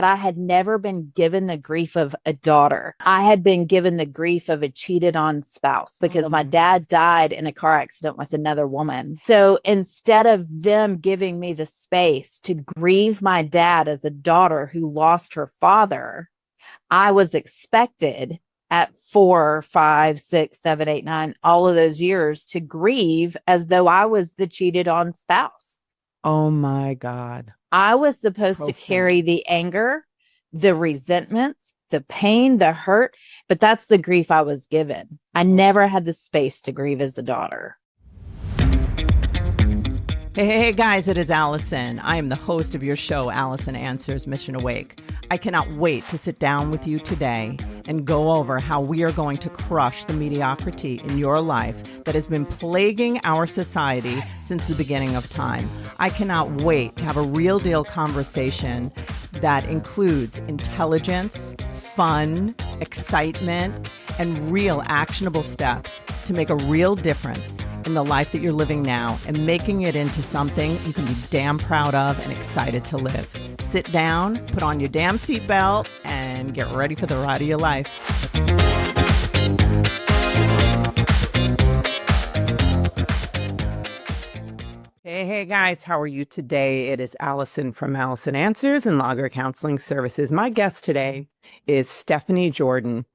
I had never been given the grief of a daughter. I had been given the grief of a cheated on spouse because my dad died in a car accident with another woman. So instead of them giving me the space to grieve my dad as a daughter who lost her father, I was expected at 4, 5, 6, 7, 8, 9, all of those years to grieve as though I was the cheated on spouse. Oh my God. I was supposed to Profound. carry the anger, the resentments, the pain, the hurt, but that's the grief I was given. I never had the space to grieve as a daughter. Hey, guys, it is Alison. I am the host of your show, Alison Answers Mission Awake. I cannot wait to sit down with you today and go over how we are going to crush the mediocrity in your life that has been plaguing our society since the beginning of time. I cannot wait to have a real deal conversation that includes intelligence, fun, excitement, and real actionable steps to make a real difference in the life that you're living now and making it into something you can be damn proud of and excited to live. Sit down, put on your damn seatbelt, and get ready for the ride of your life. Hey, guys, how are you today? It is Alison from Alison Answers and Lager Counseling Services. My guest today is Stephanie Jordan.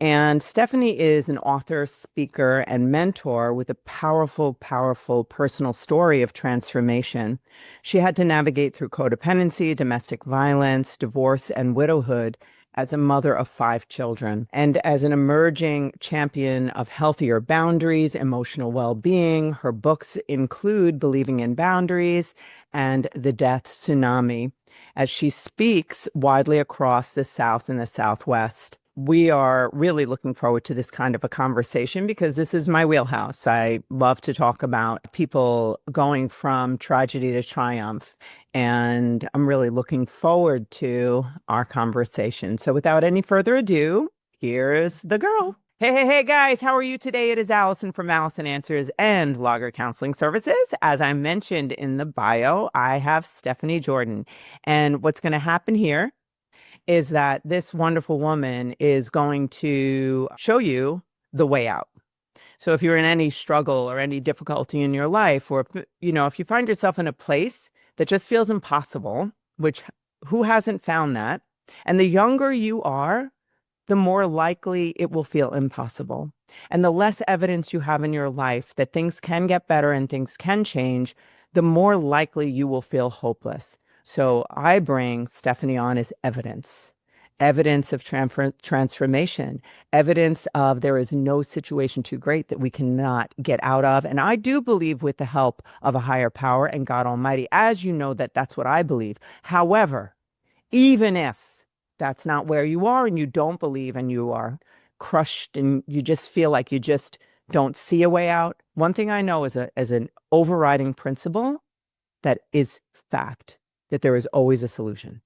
And Stephanie is an author, speaker, and mentor with a powerful, powerful personal story of transformation. She had to navigate through codependency, domestic violence, divorce, and widowhood as a mother of 5 children. And as an emerging champion of healthier boundaries, emotional well-being, her books include Believing in Boundaries and The Death Tsunami, as she speaks widely across the South and the Southwest. We are really looking forward to this kind of a conversation because this is my wheelhouse. I love to talk about people going from tragedy to triumph, and I'm really looking forward to our conversation. So without any further ado, here's the girl. Hey, guys, how are you today? It is Alison from Alison Answers and Lager Counseling Services. As I mentioned in the bio, I have Stephanie Jordan. And what's going to happen here is that this wonderful woman is going to show you the way out. So if you're in any struggle or any difficulty in your life, or if you find yourself in a place that just feels impossible, which who hasn't found that? And the younger you are, the more likely it will feel impossible. And the less evidence you have in your life that things can get better and things can change, the more likely you will feel hopeless. So I bring Stephanie on as evidence of transformation, evidence of there is no situation too great that we cannot get out of. And I do believe with the help of a higher power and God Almighty, as you know, that's what I believe. However, even if that's not where you are and you don't believe and you are crushed and you just feel like you just don't see a way out, one thing I know as an overriding principle that is fact, that there is always a solution,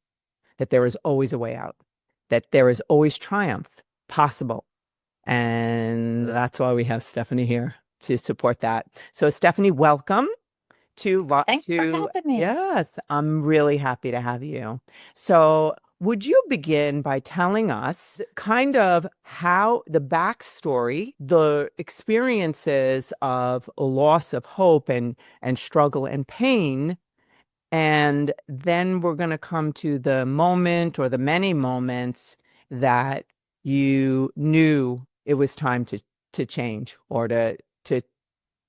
that there is always a way out, that there is always triumph possible. And that's why we have Stephanie here to support that. So Stephanie, welcome Thanks for having me. Yes, I'm really happy to have you. So would you begin by telling us kind of how the backstory, the experiences of loss of hope and struggle and pain, and then we're going to come to the moment or the many moments that you knew it was time to change, or to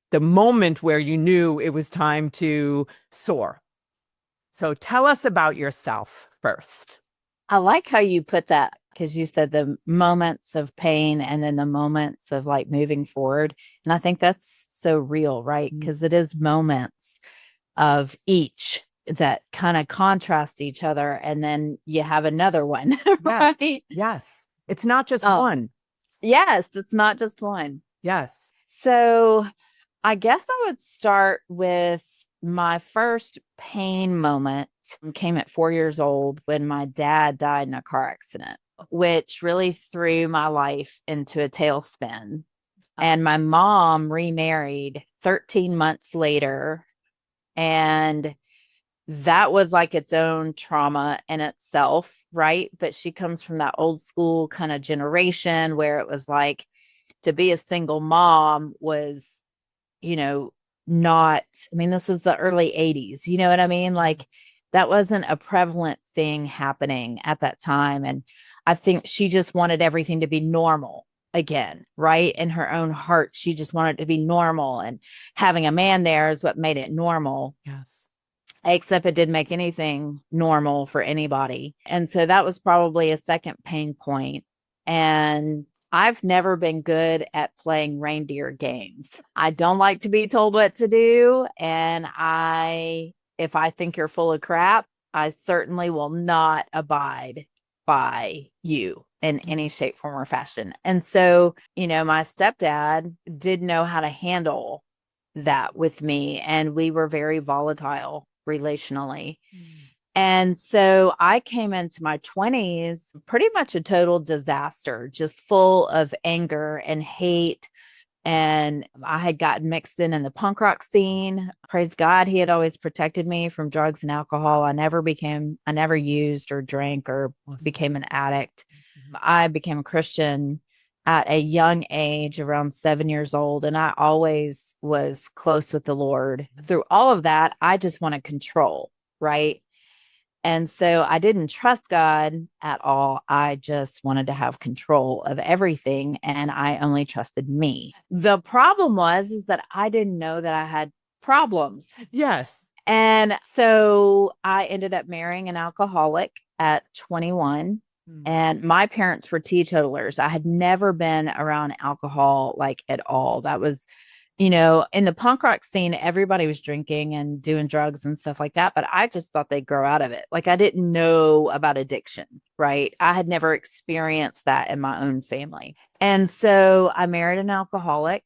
the moment where you knew it was time to soar. So tell us about yourself first. I like how you put that because you said the moments of pain and then the moments of like moving forward. And I think that's so real, right? Because it is moments of each that kind of contrast each other. And then you have another one, Yes. right? Yes. It's not just one. Yes, it's not just one. Yes. So I guess I would start with my first pain moment came at 4 years old when my dad died in a car accident, which really threw my life into a tailspin. And my mom remarried 13 months later. And that was like its own trauma in itself, right? But she comes from that old school kind of generation where it was like to be a single mom was, you know, not, I mean, this was the early 80s, you know what I mean? Like that wasn't a prevalent thing happening at that time. And I think she just wanted everything to be normal again, right? In her own heart, she just wanted it to be normal. And having a man there is what made it normal. Yes. Except it didn't make anything normal for anybody. And so that was probably a second pain point. And I've never been good at playing reindeer games. I don't like to be told what to do. And if I think you're full of crap, I certainly will not abide by you in any shape, form, or fashion. And so, my stepdad did know how to handle that with me. And we were very volatile relationally. And so I came into my 20s pretty much a total disaster, just full of anger and hate. And I had gotten mixed in the punk rock scene. Praise God, he had always protected me from drugs and alcohol. I never used or drank or became an addict. I became a Christian at a young age, around 7 years old. And I always was close with the Lord. Through all of that, I just wanted control, right? And so I didn't trust God at all. I just wanted to have control of everything. And I only trusted me. The problem is that I didn't know that I had problems. Yes. And so I ended up marrying an alcoholic at 21. And my parents were teetotalers. I had never been around alcohol like at all. That was, in the punk rock scene, everybody was drinking and doing drugs and stuff like that. But I just thought they'd grow out of it. Like I didn't know about addiction, right? I had never experienced that in my own family. And so I married an alcoholic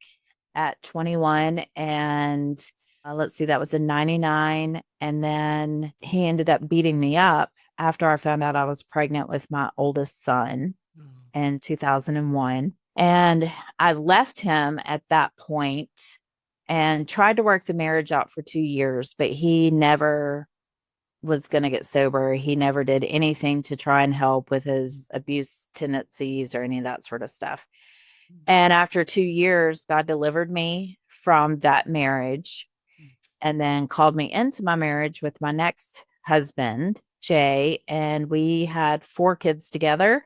at 21 and let's see, that was in 99. And then he ended up beating me up after I found out I was pregnant with my oldest son in 2001. And I left him at that point and tried to work the marriage out for 2 years, but he never was going to get sober. He never did anything to try and help with his abuse tendencies or any of that sort of stuff. And after 2 years, God delivered me from that marriage and then called me into my marriage with my next husband, Jay, and we had 4 kids together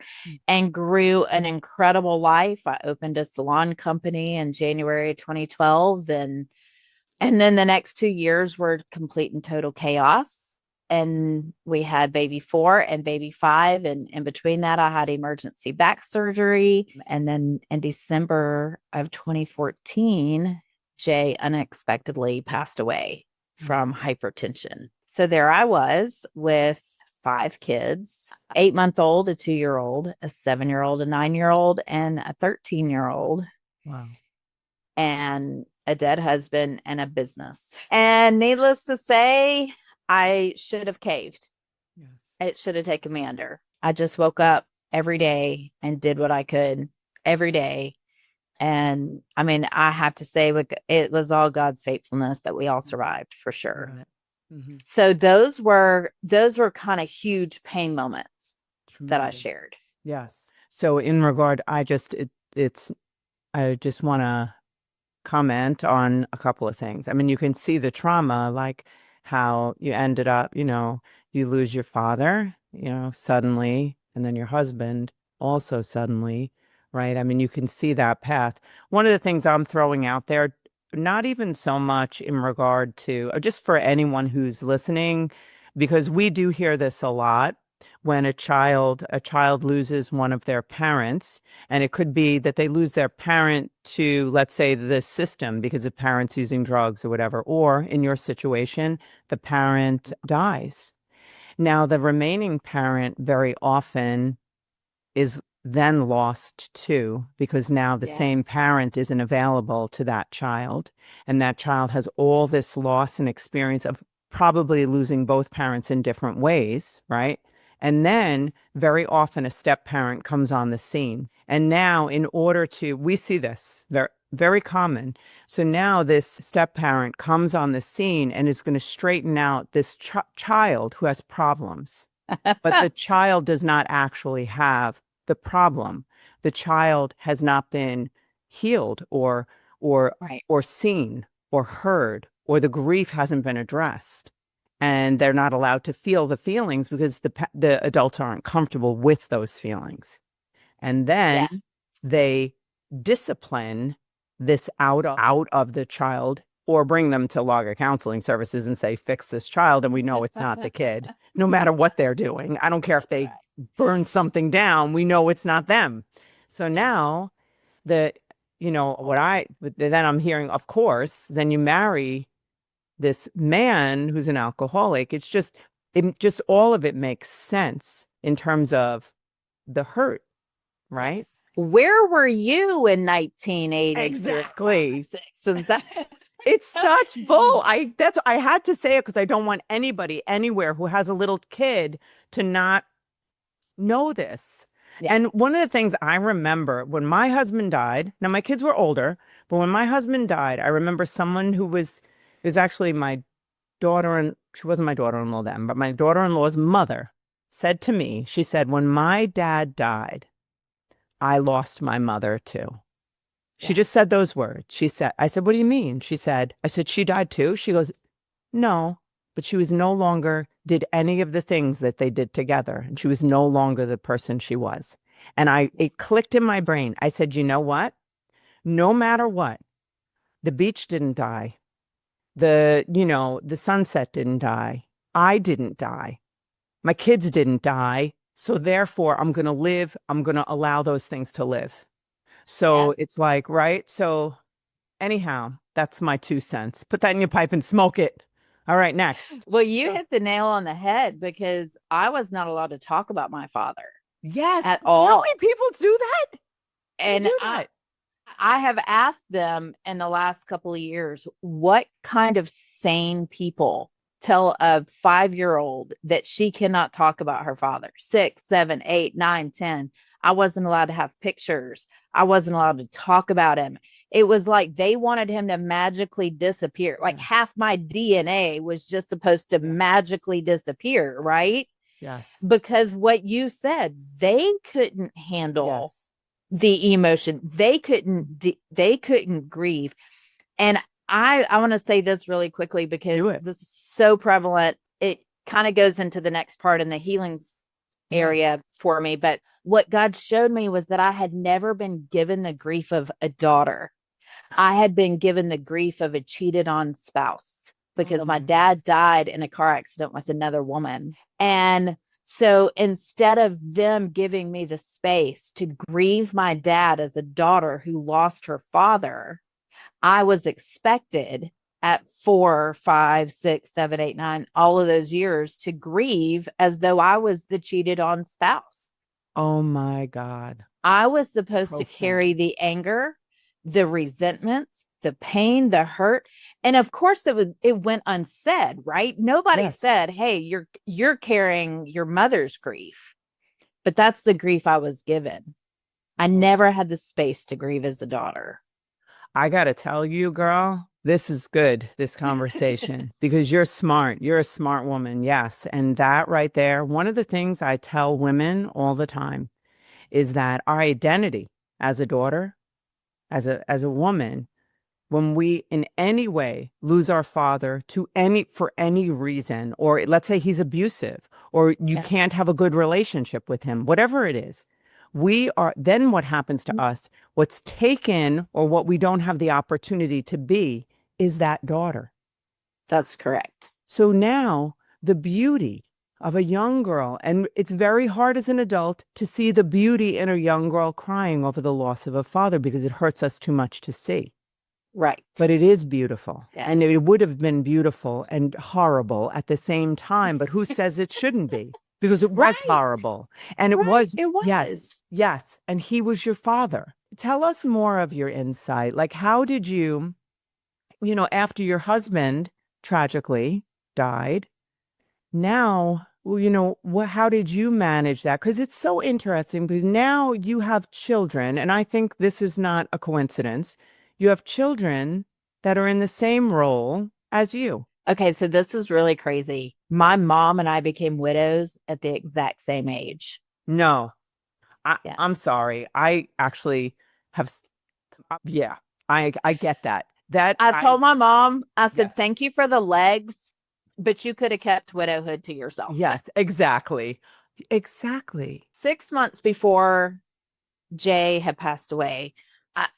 and grew an incredible life. I opened a salon company in January 2012, and then the next 2 years were complete and total chaos. And we had baby 4 and baby 5, and in between that, I had emergency back surgery. And then in December of 2014, Jay unexpectedly passed away from hypertension. So there I was with 5 kids, 8-month-old, a 2-year-old, a 7-year-old, a 9-year-old, and a 13-year-old. Wow. And a dead husband and a business. And needless to say, I should have caved. Yes. It should have taken me under. I just woke up every day and did what I could every day. And I mean, I have to say, it was all God's faithfulness that we all survived, for sure. Right. Mm-hmm. So those were kind of huge pain moments that I Tremendous. shared. Yes. So in regard, I just want to comment on a couple of things. I mean, you can see the trauma, like how you ended up, you lose your father, suddenly, and then your husband also suddenly, right? I mean, you can see that path. One of the things I'm throwing out there, not even so much in regard to, just for anyone who's listening, because we do hear this a lot when a child loses one of their parents, and it could be that they lose their parent to, let's say, the system because the parent's using drugs or whatever, or in your situation, the parent dies. Now, the remaining parent very often is then lost too, because now the same parent isn't available to that child, and that child has all this loss and experience of probably losing both parents in different ways, right? And then very often a step parent comes on the scene. And now we see this very common. So now this step parent comes on the scene and is going to straighten out this child who has problems. But the child does not actually have the problem. The child has not been healed or Right. or seen or heard, or the grief hasn't been addressed. And they're not allowed to feel the feelings because the adults aren't comfortable with those feelings. And then Yes. they discipline this out of the child, or bring them to Logger Counseling Services and say, fix this child. And we know it's not the kid, no matter what they're doing. I don't care if they burn something down. We know it's not them. So now then I'm hearing, of course, then you marry this man who's an alcoholic. It just all of it makes sense in terms of the hurt, right? Yes. Where were you in 1980? Exactly. That It's such bull. I had to say it because I don't want anybody anywhere who has a little kid to not know this. Yeah. And one of the things I remember when my husband died, now my kids were older, but when my husband died, I remember someone who was actually my daughter, and she wasn't my daughter-in-law then, but my daughter-in-law's mother said to me, she said, when my dad died, I lost my mother too. She just said those words. I said, what do you mean? I said, she died too? She goes, no, but she was no longer did any of the things that they did together. And she was no longer the person she was. And it clicked in my brain. I said, you know what? No matter what, the beach didn't die. The sunset didn't die. I didn't die. My kids didn't die. So therefore, I'm going to live. I'm going to allow those things to live. So Yes. it's like, right? So anyhow, that's my 2 cents. Put that in your pipe and smoke it. All right, next. Well, you hit the nail on the head because I was not allowed to talk about my father Yes. at You know how all. many people do that? And do that. I have asked them in the last couple of years, what kind of sane people tell a 5-year-old that she cannot talk about her father? 6, 7, 8, 9, 10. I wasn't allowed to have pictures. I wasn't allowed to talk about him. It was like they wanted him to magically disappear. Like half my DNA was just supposed to magically disappear, right? Yes. Because what you said, they couldn't handle the emotion. They couldn't grieve. And I want to say this really quickly because this is so prevalent. It kind of goes into the next part in the healings area for me. But what God showed me was that I had never been given the grief of a daughter. I had been given the grief of a cheated on spouse because my dad died in a car accident with another woman. And so instead of them giving me the space to grieve my dad as a daughter who lost her father, I was expected at 4, 5, 6, 7, 8, 9, all of those years to grieve as though I was the cheated on spouse. Oh my God. I was supposed to carry the anger, the resentments, the pain, the hurt. And of course it went unsaid, right? Nobody said, hey, you're carrying your mother's grief. But that's the grief I was given. I never had the space to grieve as a daughter. I got to tell you, girl, this is good, this conversation, because you're smart. You're a smart woman. Yes. And that right there, one of the things I tell women all the time is that our identity as a daughter, as a woman, when we in any way lose our father for any reason, or let's say he's abusive, or you can't have a good relationship with him, whatever it is, then what happens to us, what's taken or what we don't have the opportunity to be is that daughter. That's correct. So now the beauty of a young girl, and it's very hard as an adult to see the beauty in a young girl crying over the loss of a father because it hurts us too much to see. Right. But it is beautiful. Yes. And it would have been beautiful and horrible at the same time. But who says it shouldn't be? Because it was horrible. And it was. Yes. And he was your father. Tell us more of your insight. Like, how did you, after your husband tragically died, now, how did you manage that? Because it's so interesting because now you have children. And I think this is not a coincidence. you have children that are in the same role as you. Okay, so this is really crazy. My mom and I became widows at the exact same age. No, Yes. I'm sorry. I actually have, yeah, I get that. I told my mom, I said, Yes. thank you for the legs, but you could have kept widowhood to yourself. Yes, exactly. Exactly. 6 months before Jay had passed away,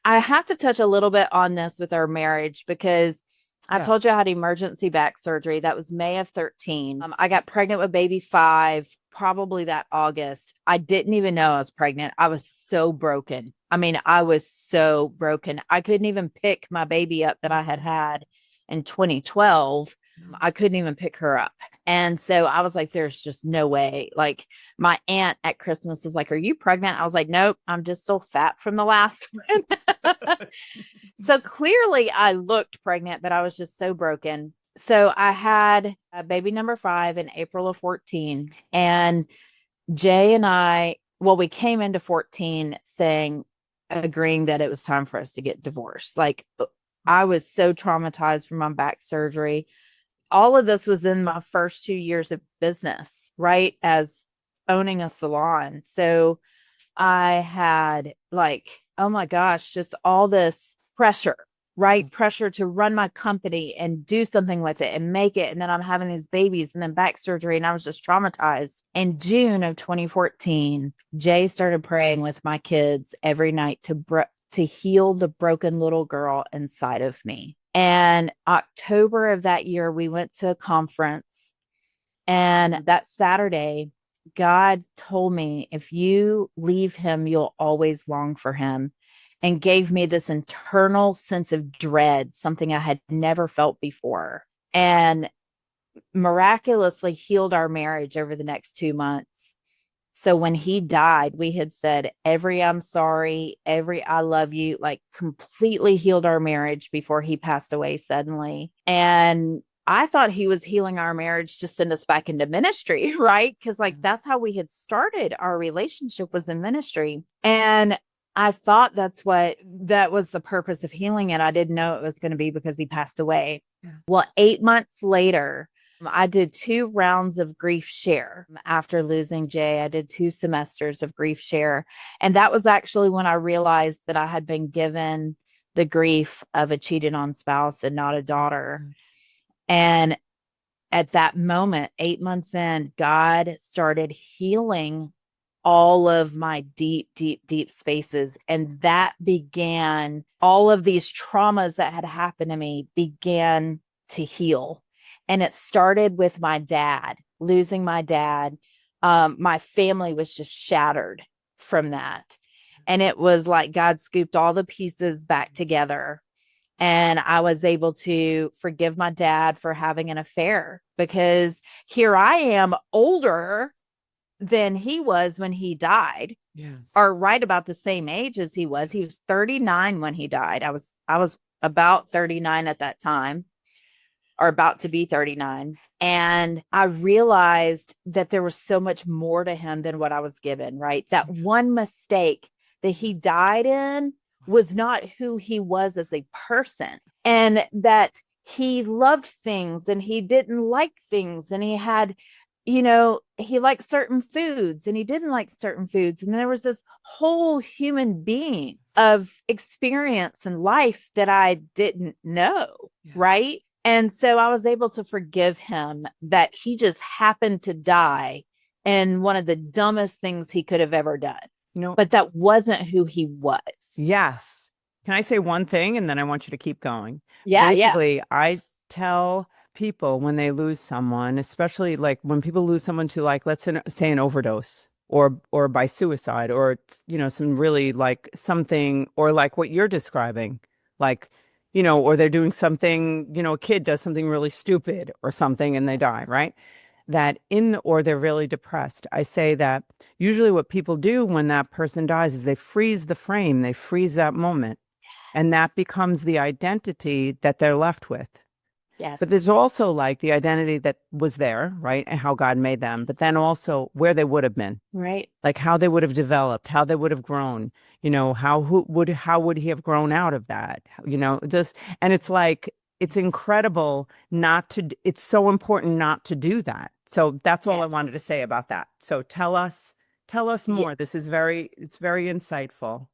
I have to touch a little bit on this with our marriage because I Yes. told you I had emergency back surgery. That was May of 13. I got pregnant with baby 5, probably that August. I didn't even know I was pregnant. I was so broken. I mean, I was so broken. I couldn't even pick my baby up that I had in 2012. I couldn't even pick her up. And so I was like, there's just no way. Like, my aunt at Christmas was like, are you pregnant? I was like, nope, I'm just still fat from the last one. So clearly I looked pregnant, but I was just so broken. So I had a baby number 5 in April of 14. And Jay and I, well, we came into 14 agreeing that it was time for us to get divorced. Like, I was so traumatized from my back surgery. All of this was in my first 2 years of business, right? As owning a salon. So I had like, oh my gosh, just all this pressure, right? Pressure to run my company and do something with it and make it. And then I'm having these babies and then back surgery. And I was just traumatized. In June of 2014, Jay started praying with my kids every night to heal the broken little girl inside of me. And October of that year, we went to a conference. And that Saturday, God told me, if you leave him, you'll always long for him, and gave me this internal sense of dread, something I had never felt before, and miraculously healed our marriage over the next 2 months. So when he died, we had said every I'm sorry, every I love you, like completely healed our marriage before he passed away suddenly. And I thought he was healing our marriage to send us back into ministry, right? Because like that's how we had started our relationship, was in ministry. And I thought that was the purpose of healing it. I didn't know it was going to be because he passed away. Yeah. Well, 8 months later, I did 2 rounds of grief share after losing Jay. I did 2 semesters of grief share. And that was actually when I realized that I had been given the grief of a cheated on spouse and not a daughter. And at that moment, 8 months in, God started healing all of my deep, deep, deep spaces. And that began, all of these traumas that had happened to me began to heal. And it started with my dad, losing my dad. My family was just shattered from that. And it was like God scooped all the pieces back together. And I was able to forgive my dad for having an affair, because here I am, older than he was when he died. Yes. Or right about the same age as he was. He was 39 when he died. I was about 39 at that time, or about to be 39. And I realized that there was so much more to him than what I was given, right? That one mistake that he died in was not who he was as a person, and that he loved things and he didn't like things, and he had, he liked certain foods and he didn't like certain foods. And there was this whole human being of experience and life that I didn't know. Yeah. Right. And so I was able to forgive him that he just happened to die in one of the dumbest things he could have ever done. But that wasn't who he was. Yes. Can I say one thing and then I want you to keep going? Yeah. Basically, I tell people when they lose someone, especially like when people lose someone to, like, let's say an overdose or by suicide, or, some really like something, or like what you're describing, like, or they're doing something, a kid does something really stupid or something and they die, right? Or they're really depressed. I say that usually what people do when that person dies is they freeze the frame, they freeze that moment, and that becomes the identity that they're left with. Yes. But there's also like the identity that was there, right? And how God made them, but then also where they would have been, Right. like how they would have developed, how they would have grown, how would he have grown out of that? Just, and it's like, it's incredible it's so important not to do that. So that's all I wanted to say about that. So tell us more. Yeah. It's very insightful.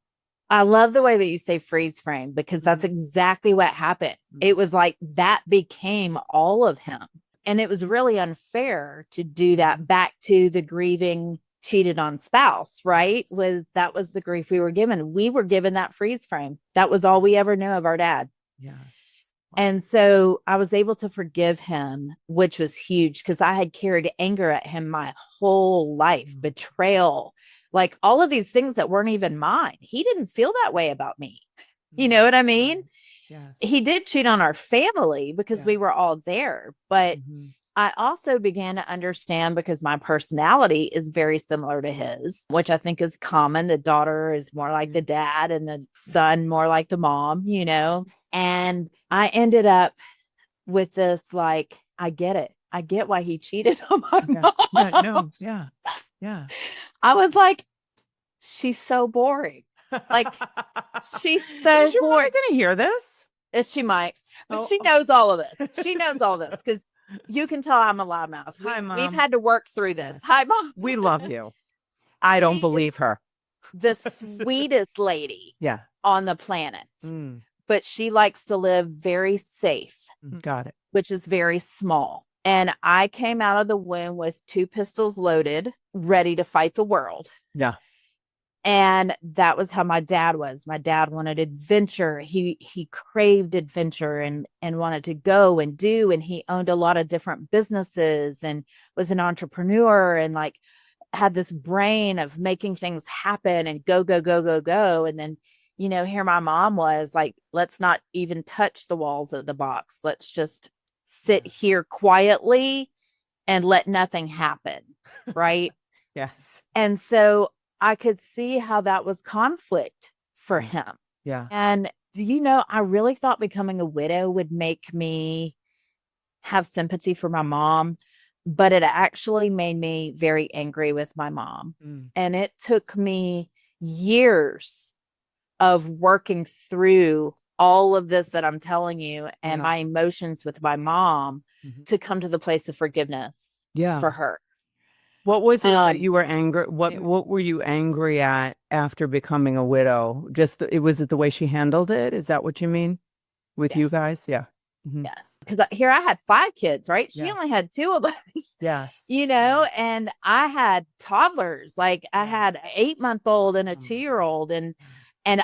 I love the way that you say freeze frame, because that's exactly what happened. It was like that became all of him. And it was really unfair to do that. Back to the grieving cheated on spouse, right? That was the grief we were given. We were given that freeze frame. That was all we ever knew of our dad. Yes. And so I was able to forgive him, which was huge, because I had carried anger at him my whole life, betrayal, like all of these things that weren't even mine. He didn't feel that way about me. You know what I mean? Yes. He did cheat on our family because we were all there. But I also began to understand, because my personality is very similar to his, which I think is common. The daughter is more like the dad and the son more like the mom, And I ended up with this, like, I get it. I get why he cheated on my mom. Yeah. I was like, she's so boring. Like, she's so Is your mom boring. gonna hear this? She might, but she knows all of this. She knows all this, because you can tell I'm a loudmouth. Hi, Mom. We've had to work through this. Hi, Mom. We love you. I don't believe her. The sweetest lady on the planet. But she likes to live very safe. Got it. Which is very small. And I came out of the womb with 2 pistols loaded, ready to fight the world. Yeah. And that was how my dad was. My dad wanted adventure. He craved adventure and wanted to go and do. And he owned a lot of different businesses and was an entrepreneur and like had this brain of making things happen and go, go, go, go, go. And then, here my mom was like, let's not even touch the walls of the box. Let's just sit here quietly and let nothing happen. Right. Yes. And so I could see how that was conflict for him. Yeah. And I really thought becoming a widow would make me have sympathy for my mom, but it actually made me very angry with my mom. And it took me years of working through all of this that I'm telling you and my emotions with my mom to come to the place of forgiveness for her. What was it that you were angry? What were you angry at after becoming a widow? Was it the way she handled it? Is that what you mean with you guys? Yeah. Yes. Because here I had 5 kids, right? She only had 2 of us. Yes. And I had toddlers. Like I had an 8-month-old and a 2-year-old. And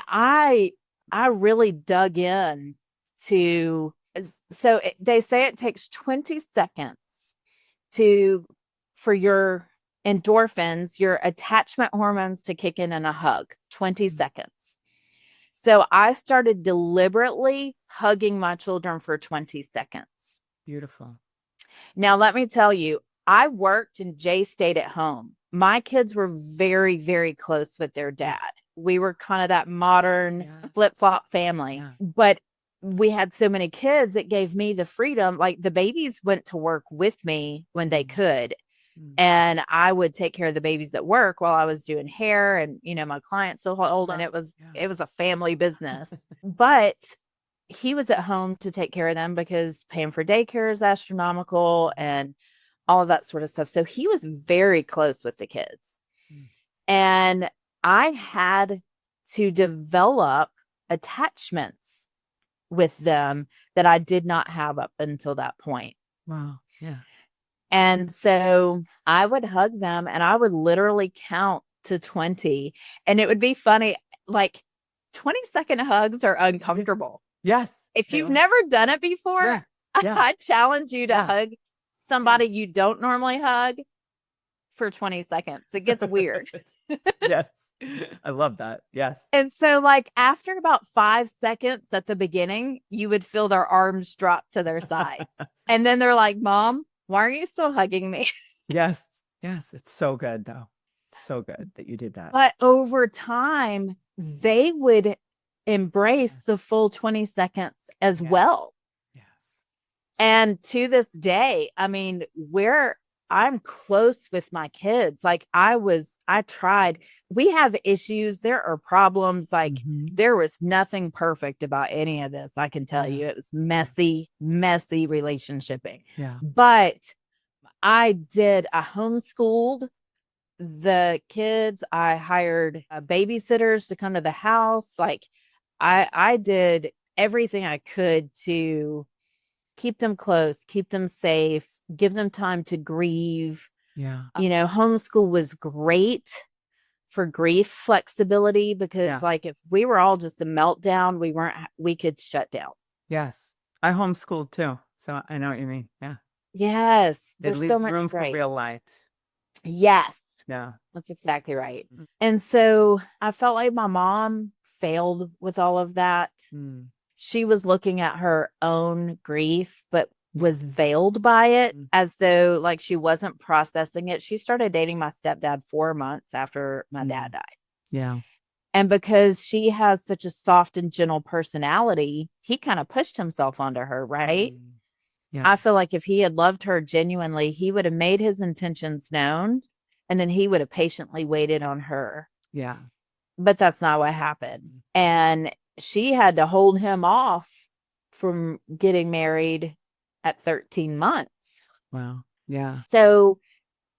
I really dug in to, so they say it takes 20 seconds for your endorphins, your attachment hormones to kick in a hug. 20 seconds. So I started deliberately hugging my children for 20 seconds. Beautiful. Now, let me tell you, I worked and Jay stayed at home. My kids were very, very close with their dad. We were kind of that modern flip-flop family. But we had so many kids, it gave me the freedom. Like the babies went to work with me when they could. And I would take care of the babies at work while I was doing hair and, my clients still old. And it was a family business, but he was at home to take care of them because paying for daycare is astronomical and all of that sort of stuff. So he was very close with the kids. And I had to develop attachments with them that I did not have up until that point. Wow. Yeah. And so I would hug them and I would literally count to 20. And it would be funny, like 20-second hugs are uncomfortable. Yes. If you've never done it before, I challenge you to hug somebody you don't normally hug for 20 seconds. It gets weird. Yes. I love that. Yes. And so like after about 5 seconds at the beginning, you would feel their arms drop to their sides. And then they're like, Mom, why are you still hugging me? Yes. Yes. It's so good though. It's so good that you did that. But over time, they would embrace the full 20 seconds as well. Yes. And to this day, I mean, I'm close with my kids. Like I tried. We have issues. There are problems. Like there was nothing perfect about any of this. I can tell you it was messy, messy relationshiping. Yeah. But I homeschooled the kids. I hired babysitters to come to the house. Like I did everything I could to keep them close, keep them safe, give them time to grieve. Yeah. Homeschool was great for grief flexibility because like if we were all just a meltdown, we could shut down. Yes. I homeschooled too. So I know what you mean. Yeah. Yes. It There's leaves so much room for grace. real life. Yes. Yeah. That's exactly right. And so I felt like my mom failed with all of that. She was looking at her own grief, but was veiled by it as though like she wasn't processing it. She started dating my stepdad 4 months after my dad died. Yeah. And because she has such a soft and gentle personality, he kind of pushed himself onto her, right? Yeah. I feel like if he had loved her genuinely, he would have made his intentions known and then he would have patiently waited on her. Yeah. But that's not what happened. And she had to hold him off from getting married at 13 months. Wow. Yeah. So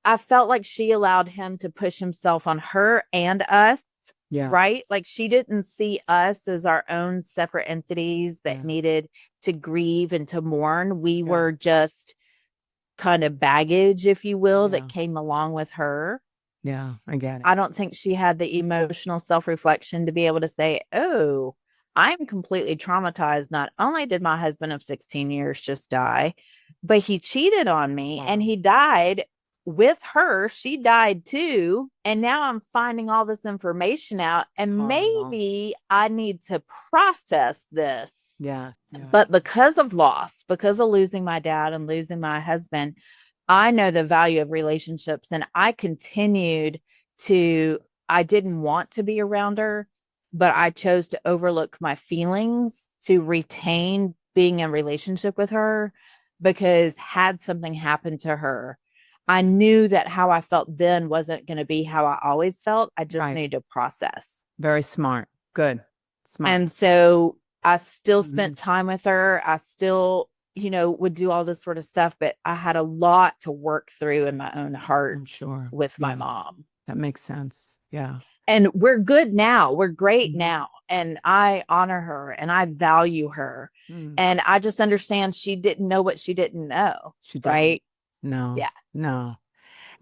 I felt like she allowed him to push himself on her and us. Yeah. Right? Like she didn't see us as our own separate entities that needed to grieve and to mourn. We were just kind of baggage, if you will, that came along with her. Yeah, I get it. I don't think she had the emotional self-reflection to be able to say, oh, I'm completely traumatized. Not only did my husband of 16 years just die, but he cheated on me and he died with her. She died too. And now I'm finding all this information out and maybe I need to process this. Yeah. But because of loss, because of losing my dad and losing my husband, I know the value of relationships and I didn't want to be around her, but I chose to overlook my feelings to retain being in relationship with her because had something happened to her, I knew that how I felt then wasn't going to be how I always felt. I just needed to process. Very smart. Good. Smart. And so I still spent time with her. I still would do all this sort of stuff, but I had a lot to work through in my own heart with my mom. That makes sense. Yeah. And we're good now. We're great now. And I honor her and I value her. And I just understand she didn't know what she didn't know. Right? No. Yeah. No.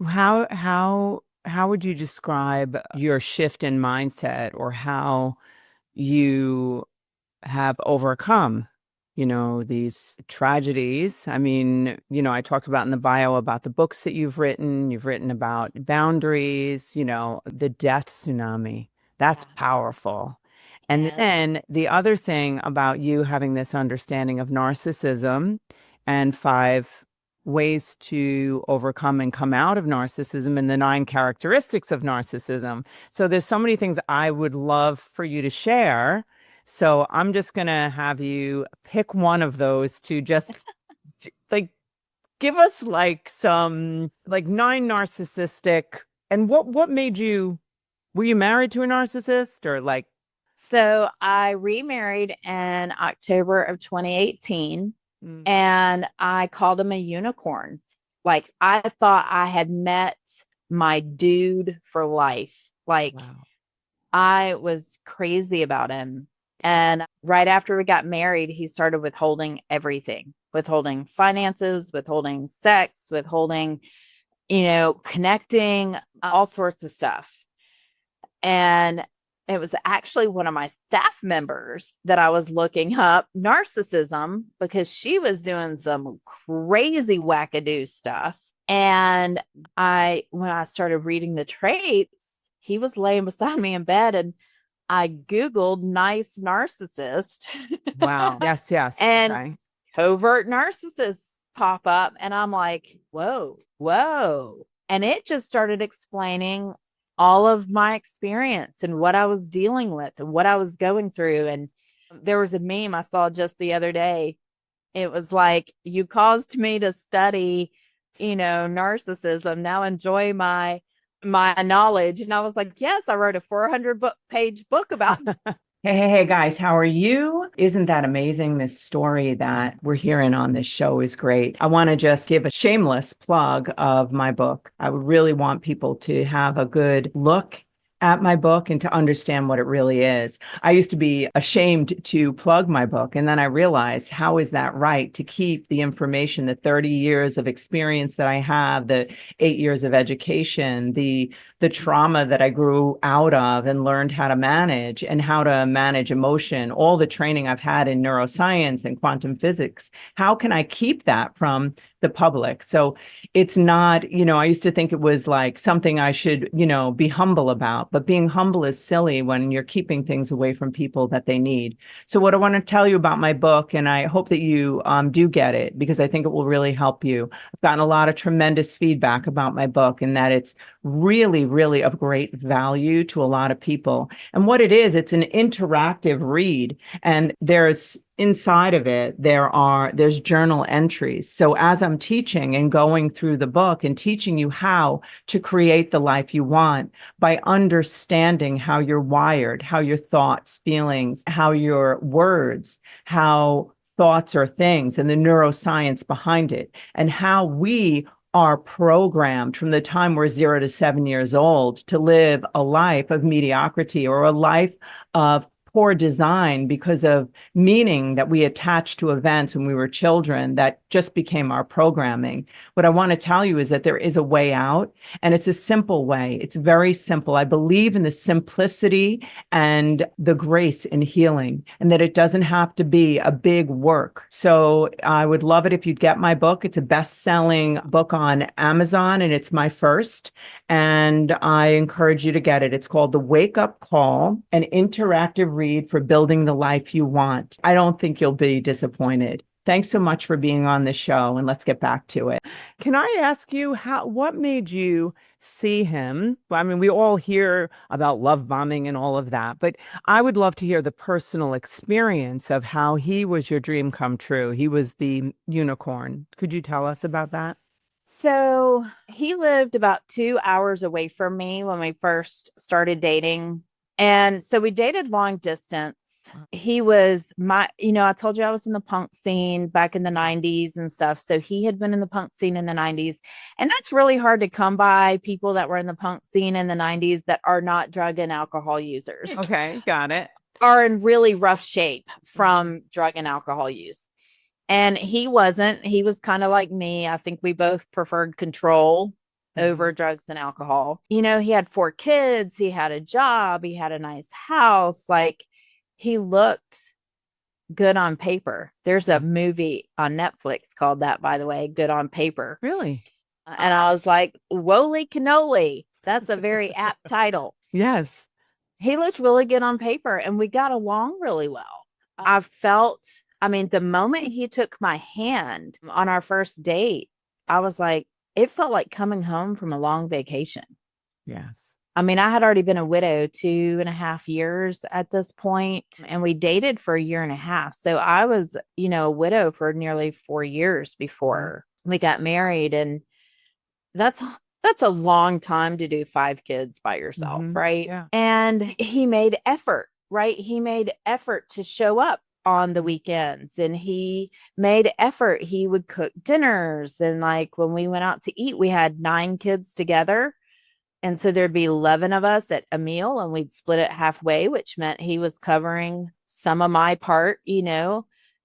How would you describe your shift in mindset or how you have overcome these tragedies? I mean, I talked about in the bio about the books that you've written about boundaries, the death tsunami. That's powerful. And then the other thing about you having this understanding of narcissism and 5 ways to overcome and come out of narcissism and the 9 characteristics of narcissism. So there's so many things I would love for you to share. So I'm just going to have you pick one of those to just like give us like some like 9 narcissistic. And what made you, were you married to a narcissist or like? So I remarried in October of 2018 and I called him a unicorn. Like I thought I had met my dude for life. Like I was crazy about him. And right after we got married, he started withholding everything, withholding finances, withholding sex, withholding, connecting, all sorts of stuff. And it was actually one of my staff members that I was looking up narcissism because she was doing some crazy wackadoo stuff. And when I started reading the traits, he was laying beside me in bed and I Googled nice narcissist. Wow. Yes. And covert narcissists pop up. And I'm like, whoa. And it just started explaining all of my experience and what I was dealing with and what I was going through. And there was a meme I saw just the other day It was like, you caused me to study, narcissism. Now enjoy my knowledge. And I was like, yes, I wrote a 400-page book about Hey, guys, how are you? Isn't that amazing? This story that we're hearing on this show is great. I want to just give a shameless plug of my book. I would really want people to have a good look at my book and to understand what it really is. I used to be ashamed to plug my book, and then I realized, how is that right, to keep the information, the 30 years of experience that I have, the 8 years of education, the trauma that I grew out of and learned how to manage, and how to manage emotion, all the training I've had in neuroscience and quantum physics. How can I keep that from the public? So it's not, I used to think it was like something I should, be humble about, but being humble is silly when you're keeping things away from people that they need. So what I want to tell you about my book, and I hope that you do get it, because I think it will really help you. I've gotten a lot of tremendous feedback about my book, and that it's really, really of great value to a lot of people. And what it is, it's an interactive read, and there's inside of it, there's journal entries. So as I'm teaching and going through the book and teaching you how to create the life you want by understanding how you're wired, how your thoughts, feelings, how your words, how thoughts are things, and the neuroscience behind it, and how we are programmed from the time we're 0 to 7 years old to live a life of mediocrity, or a life of poor design because of meaning that we attached to events when we were children that just became our programming. What I want to tell you is that there is a way out, and it's a simple way. It's very simple. I believe in the simplicity and the grace in healing, and that it doesn't have to be a big work. So I would love it if you'd get my book. It's a best-selling book on Amazon, and it's my first. And I encourage you to get it. It's called The Wake Up Call, an interactive read for building the life you want. I don't think you'll be disappointed. Thanks so much for being on the show, and let's get back to it. Can I ask you what made you see him? I mean, we all hear about love bombing and all of that, but I would love to hear the personal experience of how he was your dream come true. He was the unicorn. Could you tell us about that? So he lived about 2 hours away from me when we first started dating. And so we dated long distance. He was I told you I was in the punk scene back in the 90s and stuff. So he had been in the punk scene in the 90s. And that's really hard to come by, people that were in the punk scene in the 90s that are not drug and alcohol users. Okay, got it. Are in really rough shape from drug and alcohol use. And he wasn't. He was kind of like me. I think we both preferred control over drugs and alcohol. He had 4 kids. He had a job. He had a nice house. Like, he looked good on paper. There's a movie on Netflix called that, by the way, Good on Paper. Really? And I was like, wholy cannoli. That's a very apt title. Yes. He looked really good on paper, and we got along really well. The moment he took my hand on our first date, I was like, it felt like coming home from a long vacation. Yes. I had already been a widow 2.5 years at this point, and we dated for 1.5 years. So I was, a widow for nearly 4 years before we got married. And that's a long time to do 5 kids by yourself, right? Yeah. And he made effort, right? He made effort to show up on the weekends, and he made effort. He would cook dinners. And like when we went out to eat, we had 9 kids together. And so there'd be 11 of us at a meal, and we'd split it halfway, which meant he was covering some of my part,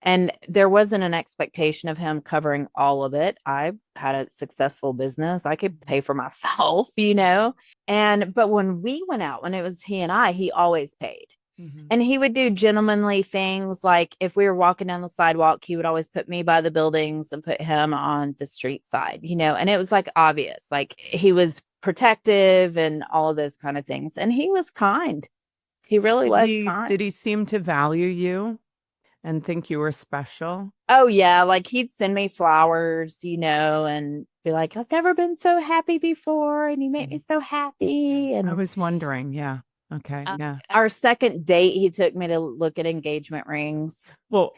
and there wasn't an expectation of him covering all of it. I had a successful business. I could pay for myself, but when we went out, when it was he and I, he always paid. And he would do gentlemanly things. Like if we were walking down the sidewalk, he would always put me by the buildings and put him on the street side, and it was like obvious, like he was protective and all of those kind of things. And he was kind. He really was kind. Did he seem to value you and think you were special? Oh yeah. Like he'd send me flowers, and be like, I've never been so happy before. And you make me so happy. And I was wondering. Yeah. Okay. Yeah. Our second date, he took me to look at engagement rings. Well,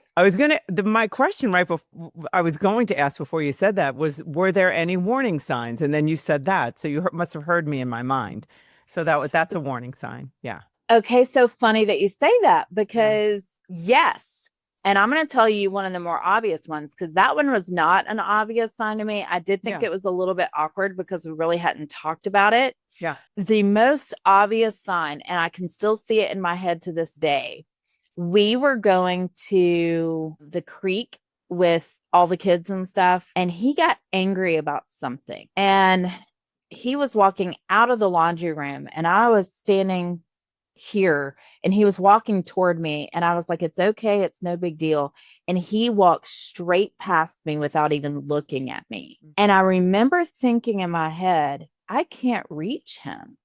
my question right before I was going to ask before you said that was, were there any warning signs? And then you said that. So you must have heard me in my mind. So that's a warning sign. Yeah. Okay, so funny that you say that because yes. And I'm going to tell you one of the more obvious ones because that one was not an obvious sign to me. I did think it was a little bit awkward because we really hadn't talked about it. Yeah. The most obvious sign, and I can still see it in my head to this day, we were going to the creek with all the kids and stuff, and he got angry about something. And he was walking out of the laundry room, and I was standing here, and he was walking toward me, and I was like, it's okay, it's no big deal. And he walked straight past me without even looking at me. And I remember thinking in my head, I can't reach him.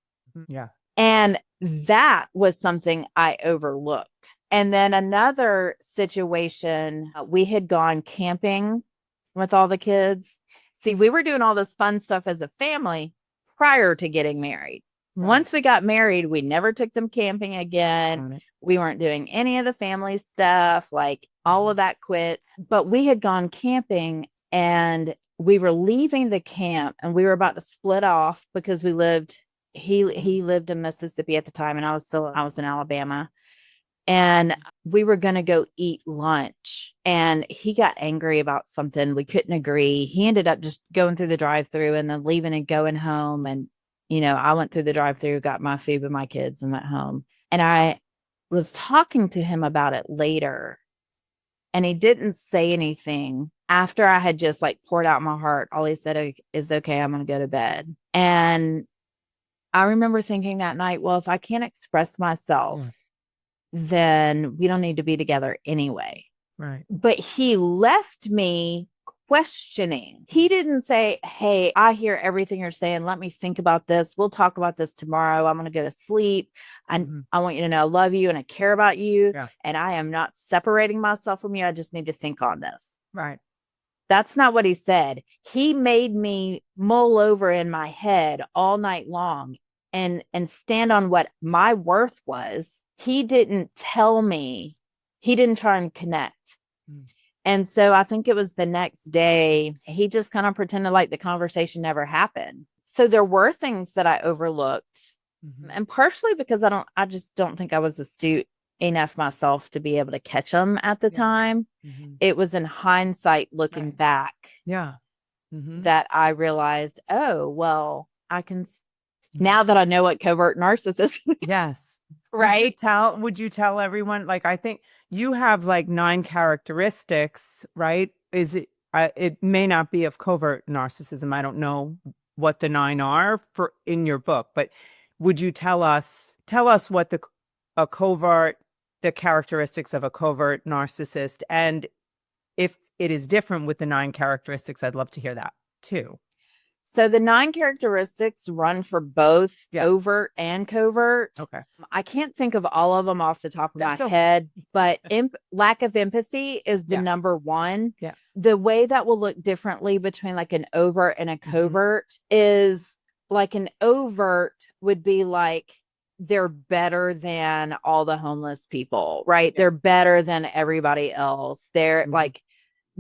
Yeah. And that was something I overlooked. And then another situation, we had gone camping with all the kids. See, we were doing all this fun stuff as a family prior to getting married. Right. Once we got married, we never took them camping again. Right. We weren't doing any of the family stuff, like all of that quit. But we had gone camping, and we were leaving the camp, and we were about to split off because he lived in Mississippi at the time, and I was in Alabama, and we were going to go eat lunch, and he got angry about something. We couldn't agree. He ended up just going through the drive-thru and then leaving and going home. And, I went through the drive-thru, got my food with my kids, and went home. And I was talking to him about it later, and he didn't say anything. After I had just poured out my heart, all he said is, okay, I'm going to go to bed. And I remember thinking that night, well, if I can't express myself, then we don't need to be together anyway. Right. But he left me questioning. He didn't say, hey, I hear everything you're saying. Let me think about this. We'll talk about this tomorrow. I'm going to go to sleep. And I want you to know I love you and I care about you. Yeah. And I am not separating myself from you. I just need to think on this. Right. That's not what he said. He made me mull over in my head all night long and stand on what my worth was. He didn't tell me. He didn't try and connect. And so I think it was the next day, he just kind of pretended like the conversation never happened. So there were things that I overlooked, and partially because I just don't think I was astute enough myself to be able to catch them at the time. It was in hindsight looking back that I realized, oh, well, I can, now that I know what covert narcissist is. Yes. Right. Would you tell everyone, I think you have 9 characteristics, right? Is it, it may not be of covert narcissism. I don't know what the 9 are in your book, but would you tell us what the characteristics of a covert narcissist, and if it is different with the 9 characteristics, I'd love to hear that too. So the 9 characteristics run for both overt and covert. Okay. I can't think of all of them off the top of my head, but lack of empathy is the number 1. Yeah. The way that will look differently between an overt and a covert is an overt would be they're better than all the homeless people, right? Yeah. They're better than everybody else. They're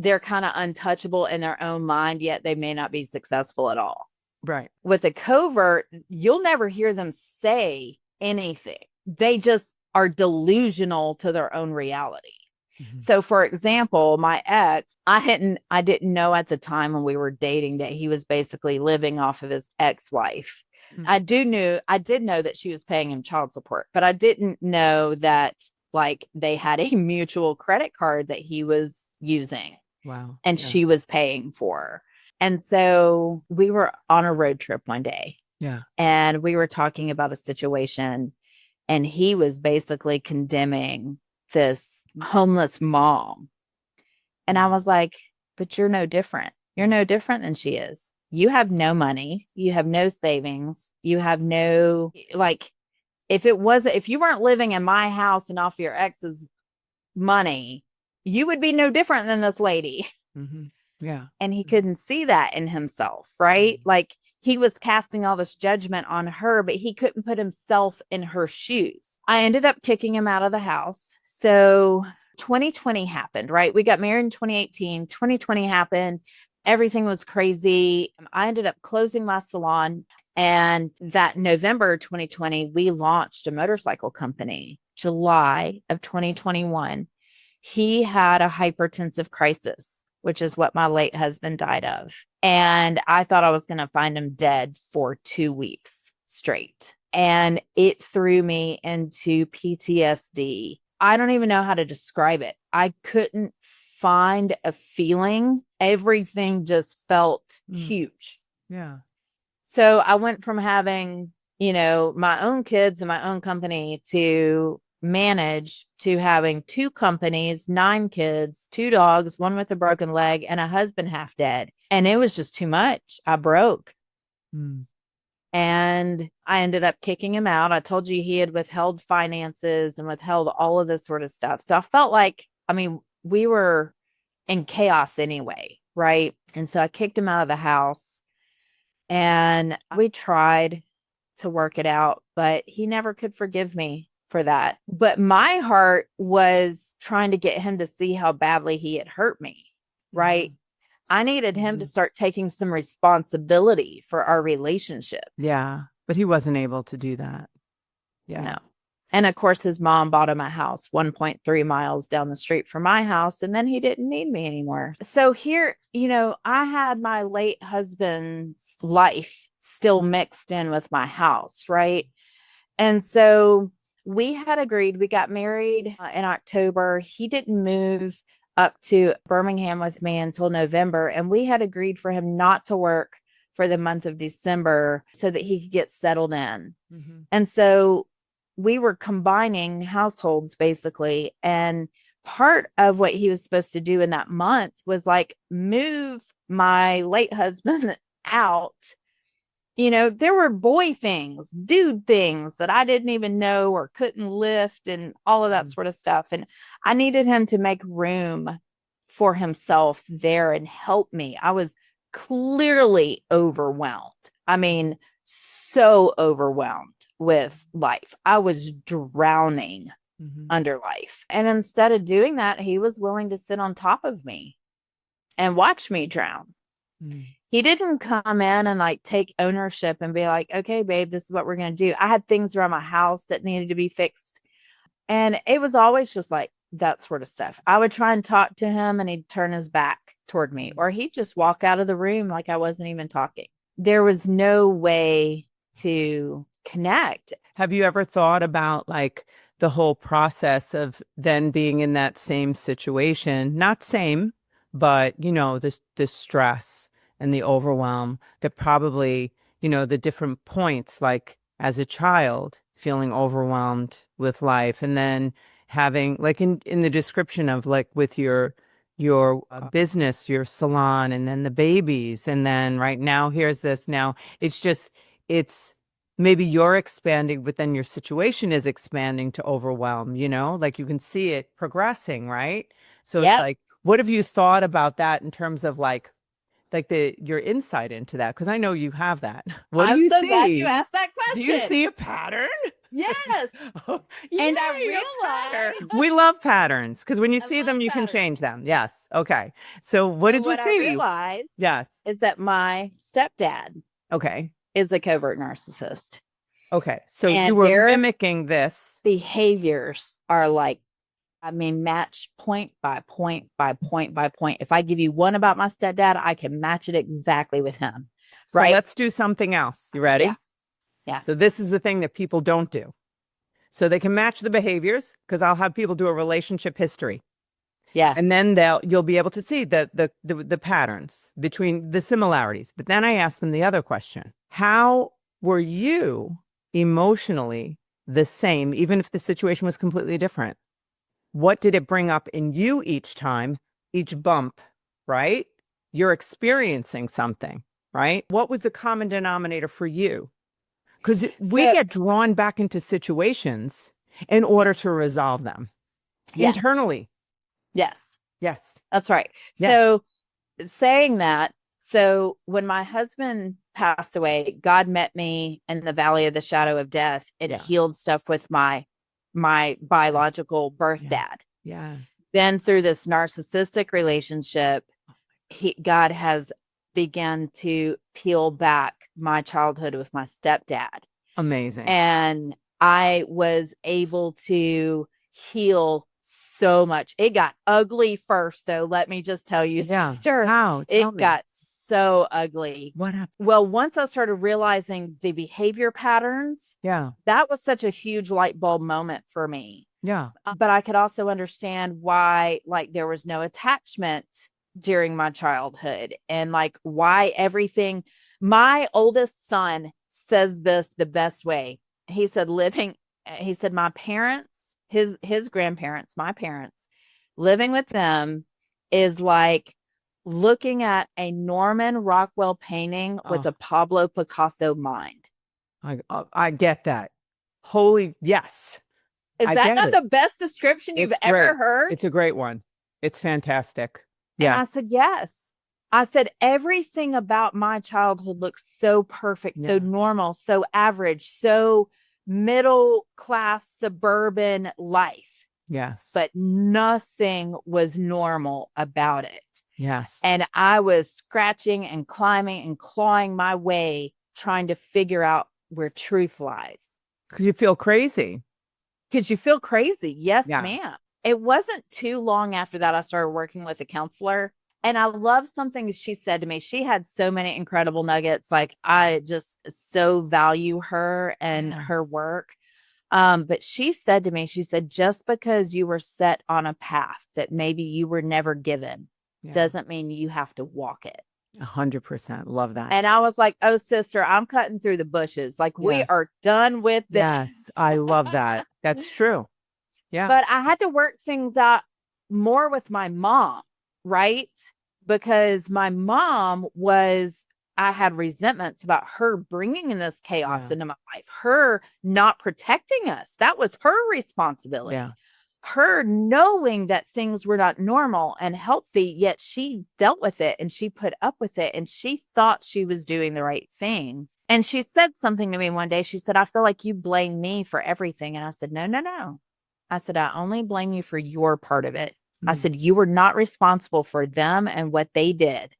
they're kind of untouchable in their own mind, yet they may not be successful at all. Right. With a covert, you'll never hear them say anything. They just are delusional to their own reality. So for example, my ex, I didn't know at the time when we were dating that he was basically living off of his ex-wife. I did know that she was paying him child support, but I didn't know that they had a mutual credit card that he was using. Wow. And she was paying for. And so we were on a road trip one day. Yeah. And we were talking about a situation, and he was basically condemning this homeless mom. And I was like, but you're no different. You're no different than she is. You have no money. You have no savings. You have no, if you weren't living in my house and off your ex's money, you would be no different than this lady. Yeah. And he couldn't see that in himself, right? he was casting all this judgment on her, but he couldn't put himself in her shoes. I ended up kicking him out of the house. So 2020 happened, right? We got married in 2018. 2020 happened. Everything was crazy. I ended up closing my salon. And that November 2020, we launched a motorcycle company. July of 2021, he had a hypertensive crisis, which is what my late husband died of. And I thought I was going to find him dead for 2 weeks straight. And it threw me into PTSD. I don't even know how to describe it. I couldn't find a feeling. Everything just felt huge. Yeah. So I went from having, my own kids and my own company to manage to having 2 companies, 9 kids, 2 dogs, one with a broken leg, and a husband half dead. And it was just too much. I broke. And I ended up kicking him out. I told you he had withheld finances and withheld all of this sort of stuff. So I felt like, we were in chaos anyway, right? And so I kicked him out of the house, and we tried to work it out, but he never could forgive me for that. But my heart was trying to get him to see how badly he had hurt me, right? I needed him to start taking some responsibility for our relationship. Yeah. But he wasn't able to do that. Yeah. No. And of course, his mom bought him a house 1.3 miles down the street from my house, and then he didn't need me anymore. So here, I had my late husband's life still mixed in with my house, right? And so we had agreed, we got married in October. He didn't move up to Birmingham with me until November. And we had agreed for him not to work for the month of December so that he could get settled in. And so we were combining households basically. And part of what he was supposed to do in that month was like move my late husband out. There were boy things, dude things that I didn't even know or couldn't lift and all of that sort of stuff. And I needed him to make room for himself there and help me. I was clearly overwhelmed. So overwhelmed with life. I was drowning under life. And instead of doing that, he was willing to sit on top of me and watch me drown. He didn't come in and like take ownership and be like, okay, babe, this is what we're going to do. I had things around my house that needed to be fixed. And it was always just like that sort of stuff. I would try and talk to him and he'd turn his back toward me, or he'd just walk out of the room like I wasn't even talking. There was no way to connect. Have you ever thought about like the whole process of then being in that same situation? Not same, but the stress and the overwhelm that probably, the different points, like as a child feeling overwhelmed with life, and then having like in the description of like with your business, your salon, and then the babies, and then right now here's this. Now it's maybe you're expanding, but then your situation is expanding to overwhelm, like you can see it progressing, right? So It's like, what have you thought about that in terms of like your insight into that? Because I know you have that. What do you see? I'm so glad you asked that question. Do you see a pattern? Yes. Oh, And I yay, a realized pattern. We love patterns because when you see them, you can change them. Yes. Okay. So what did you see? I realized is that my stepdad is a covert narcissist. Okay. So you were mimicking this. Behaviors are like, match point by point by point by point. If I give you one about my stepdad, I can match it exactly with him. So right. Let's do something else. You ready? Yeah. So this is the thing that people don't do. So they can match the behaviors, because I'll have people do a relationship history. Yes. And then you'll be able to see the patterns between the similarities. But then I asked them the other question. How were you emotionally the same, even if the situation was completely different? What did it bring up in you each time, each bump, right? You're experiencing something, right? What was the common denominator for you? Because we get drawn back into situations in order to resolve them internally. Yes. Yes. That's right. Yes. So saying that, so when my husband passed away. God met me in the valley of the shadow of death and healed stuff with my biological birth dad. Yeah. Then through this narcissistic relationship, God has begun to peel back my childhood with my stepdad. Amazing. And I was able to heal so much. It got ugly first, though. Let me just tell you, sister. How? Tell me. Got so ugly. What happened? Well, once I started realizing the behavior patterns, that was such a huge light bulb moment for me. Yeah. But I could also understand why, like, there was no attachment during my childhood, and like why everything. My oldest son says this the best way. He said, my parents, his grandparents, my parents, living with them is like looking at a Norman Rockwell painting with a Pablo Picasso mind. I get that. Holy, yes. Is that not the best description you've ever heard? It's a great one. It's fantastic. Yeah. I said, yes. I said, everything about my childhood looks so perfect, so normal, so average, so middle class suburban life. Yes. But nothing was normal about it. Yes. And I was scratching and climbing and clawing my way, trying to figure out where truth lies. Because you feel crazy. Because you feel crazy. Yes, ma'am. It wasn't too long after that I started working with a counselor. And I love something she said to me. She had so many incredible nuggets. Like, I just so value her and her work. But she said to me, she said, just because you were set on a path that maybe you were never given doesn't mean you have to walk it. 100%. Love that. And I was like, oh, sister, I'm cutting through the bushes. Like, we are done with this. Yes, I love that. That's true. Yeah. But I had to work things out more with my mom, right? Because my mom I had resentments about her bringing in this chaos into my life, her not protecting us. That was her responsibility. Yeah. Her knowing that things were not normal and healthy, yet she dealt with it and she put up with it and she thought she was doing the right thing. And she said something to me one day. She said, I feel like you blame me for everything. And I said, no. I said, I only blame you for your part of it. I said, you were not responsible for them and what they did,